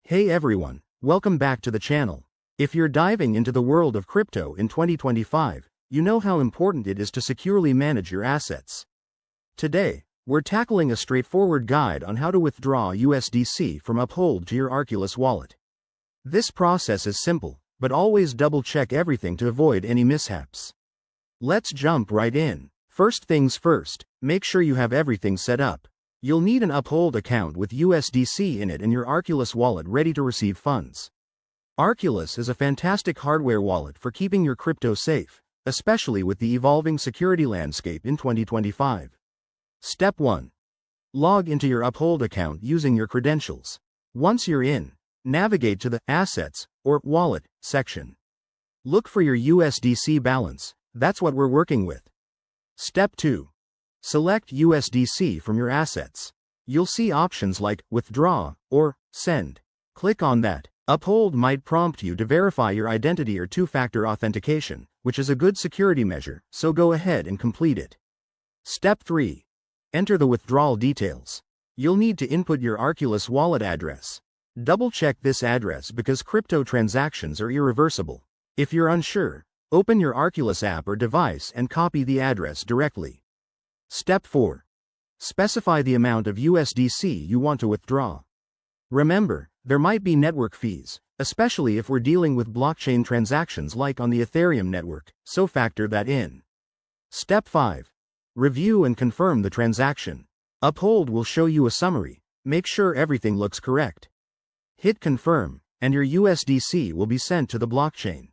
Hey everyone, welcome back to the channel. If you're diving into the world of crypto in 2025, you know how important it is to securely manage your assets. Today, we're tackling a straightforward guide on how to withdraw USDC from Uphold to your Arculus wallet. This process is simple, but always double-check everything to avoid any mishaps. Let's jump right in. First things first, make sure you have everything set up. You'll need an Uphold account with USDC in it and your Arculus wallet ready to receive funds. Arculus is a fantastic hardware wallet for keeping your crypto safe, especially with the evolving security landscape in 2025. Step 1. Log into your Uphold account using your credentials. Once you're in, navigate to the Assets or Wallet section. Look for your USDC balance, that's what we're working with. Step 2. Select USDC from your assets. You'll see options like Withdraw or Send. Click on that. Uphold might prompt you to verify your identity or two-factor authentication, which is a good security measure, so go ahead and complete it. Step 3. Enter the withdrawal details. You'll need to input your Arculus wallet address. Double-check this address because crypto transactions are irreversible. If you're unsure, open your Arculus app or device and copy the address directly. Step 4. Specify the amount of USDC you want to withdraw. Remember, there might be network fees, especially if we're dealing with blockchain transactions like on the Ethereum network, so factor that in. Step 5. Review and confirm the transaction. Uphold will show you a summary. Make sure everything looks correct. Hit confirm, and your USDC will be sent to the blockchain.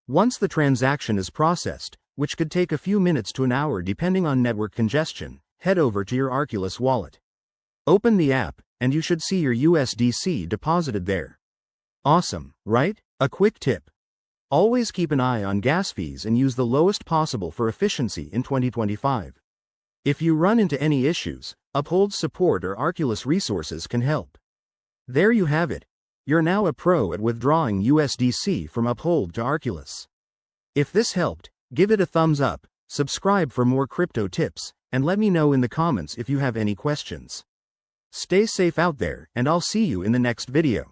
Once the transaction is processed, which could take a few minutes to an hour depending on network congestion, head over to your Arculus wallet. Open the app, and you should see your USDC deposited there. Awesome, right? A quick tip. Always keep an eye on gas fees and use the lowest possible for efficiency in 2025. If you run into any issues, Uphold support or Arculus resources can help. There you have it. You're now a pro at withdrawing USDC from Uphold to Arculus. If this helped, give it a thumbs up, subscribe for more crypto tips, and let me know in the comments if you have any questions. Stay safe out there, and I'll see you in the next video.